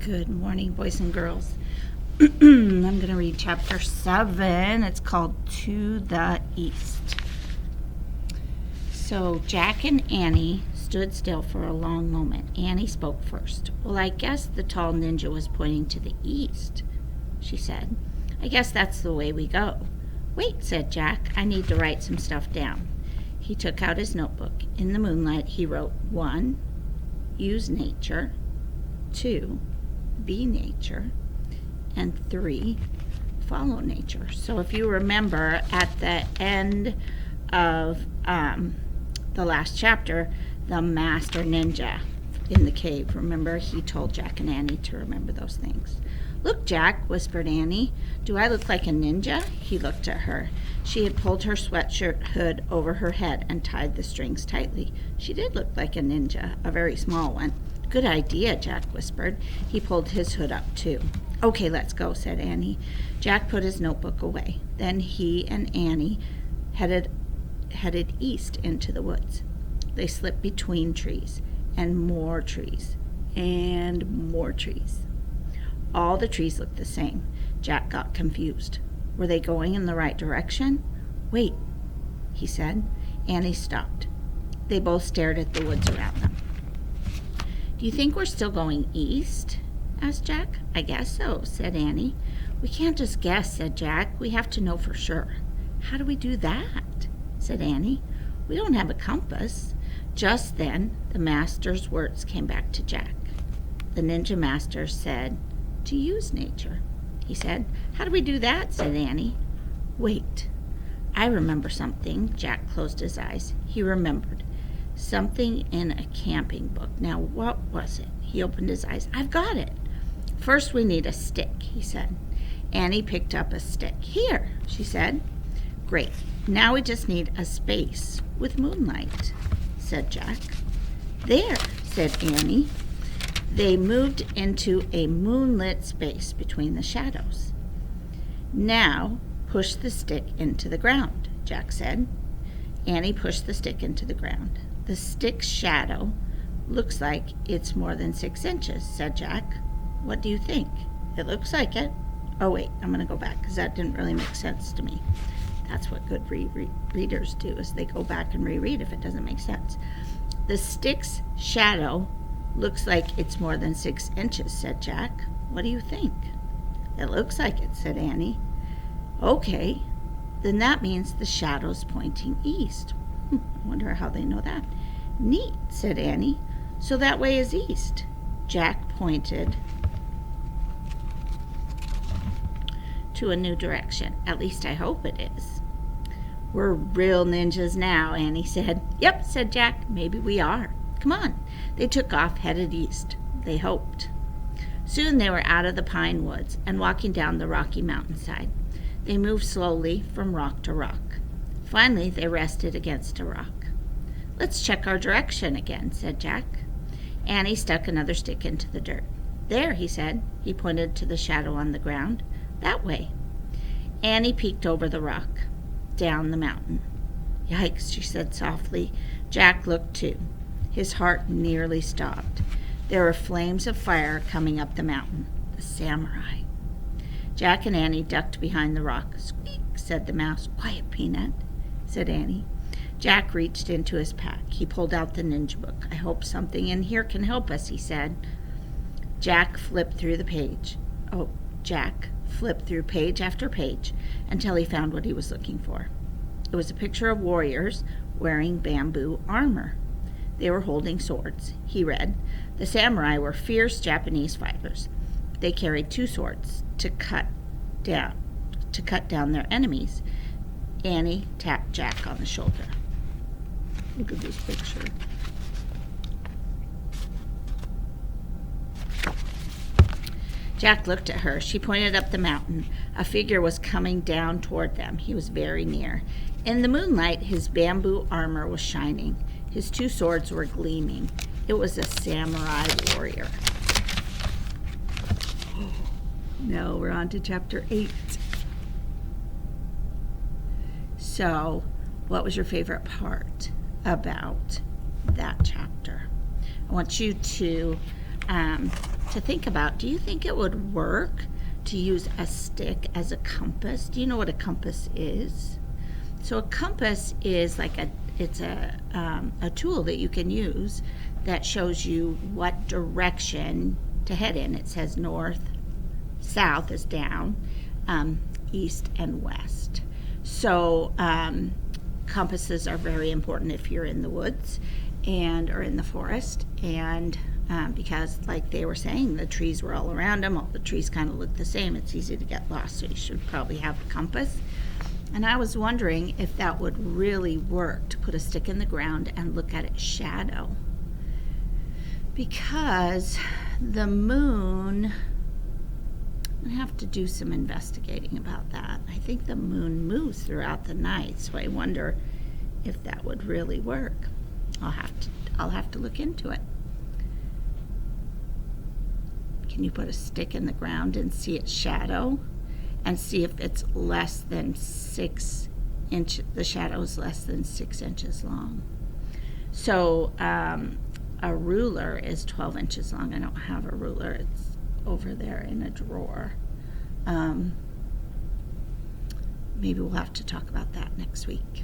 Good morning, boys and girls. I'm going to read chapter 7. It's called To the East. So Jack and Annie stood still for a long moment. Annie spoke first. Well, I guess the tall ninja was pointing to the east, she said. I guess that's the way we go. Wait, said Jack. I need to write some stuff down. He took out his notebook. In the moonlight, he wrote 1, use nature, 2, be nature, and 3, follow nature. So if you remember at the end of the last chapter, the master ninja in the cave, remember, he told Jack and Annie to remember those things. Look, Jack, whispered Annie. Do I look like a ninja? He looked at her. She had pulled her sweatshirt hood over her head and tied the strings tightly. She did look like a ninja, a very small one. Good idea, Jack whispered. He pulled his hood up, too. Okay, let's go, said Annie. Jack put his notebook away. Then he and Annie headed east into the woods. They slipped between trees, and more trees, and more trees. All the trees looked the same. Jack got confused. Were they going in the right direction? Wait, he said. Annie stopped. They both stared at the woods around them. Do you think we're still going east? Asked Jack. I guess so, said Annie. We can't just guess, said Jack. We have to know for sure. How do we do that? Said Annie. We don't have a compass. Just then, the master's words came back to Jack. The ninja master said, to use nature. He said, how do we do that? Said Annie. Wait, I remember something. Jack closed his eyes. He remembered. Something in a camping book. Now, what was it? He opened his eyes. I've got it. First, we need a stick, he said. Annie picked up a stick. Here, she said. Great. Now we just need a space with moonlight, said Jack. There, said Annie. They moved into a moonlit space between the shadows. Now, push the stick into the ground, Jack said. Annie pushed the stick into the ground. The stick's shadow looks like it's more than 6 inches, said Jack. What do you think? It looks like it. Oh, wait, I'm going to go back because that didn't really make sense to me. That's what good readers do, is they go back and reread if it doesn't make sense. The stick's shadow looks like it's more than 6 inches, said Jack. What do you think? It looks like it, said Annie. Okay, then that means the shadow's pointing east. I wonder how they know that. Neat, said Annie. So that way is east. Jack pointed to a new direction. At least I hope it is. We're real ninjas now, Annie said. Yep, said Jack. Maybe we are. Come on. They took off, headed east. They hoped. Soon they were out of the pine woods and walking down the rocky mountainside. They moved slowly from rock to rock. Finally, they rested against a rock. Let's check our direction again, said Jack. Annie stuck another stick into the dirt. There, he said. He pointed to the shadow on the ground. That way. Annie peeked over the rock, down the mountain. Yikes, she said softly. Jack looked too. His heart nearly stopped. There were flames of fire coming up the mountain. The samurai. Jack and Annie ducked behind the rock. Squeak, said the mouse. Quiet, Peanut, said Annie. Jack reached into his pack. He pulled out the ninja book. I hope something in here can help us, he said. Jack flipped through page after page until he found what he was looking for. It was a picture of warriors wearing bamboo armor. They were holding swords. He read, the samurai were fierce Japanese fighters. They carried 2 swords to cut down their enemies. Annie tapped Jack on the shoulder. Look at this picture. Jack looked at her. She pointed up the mountain. A figure was coming down toward them. He was very near. In the moonlight, his bamboo armor was shining. His 2 swords were gleaming. It was a samurai warrior. Now we're on to chapter 8. So, what was your favorite part about that chapter? I want you to to think about. Do you think it would work to use a stick as a compass? Do you know what a compass is? So a compass is like a tool that you can use that shows you what direction to head in. It says north, south is down, east and west. So compasses are very important if you're in the woods or in the forest, and because, like they were saying, the trees were all around them. All the trees kind of look the same. It's easy to get lost, so you should probably have a compass. And I was wondering if that would really work, to put a stick in the ground and look at its shadow. Because the moon, I have to do some investigating about that. I think the moon moves throughout the night, so I wonder if that would really work. I'll have to look into it. Can you put a stick in the ground and see its shadow? And see if it's less than 6 inches, the shadow is less than 6 inches long. So a ruler is 12 inches long. I don't have a ruler. It's over there in a drawer. Maybe we'll have to talk about that next week.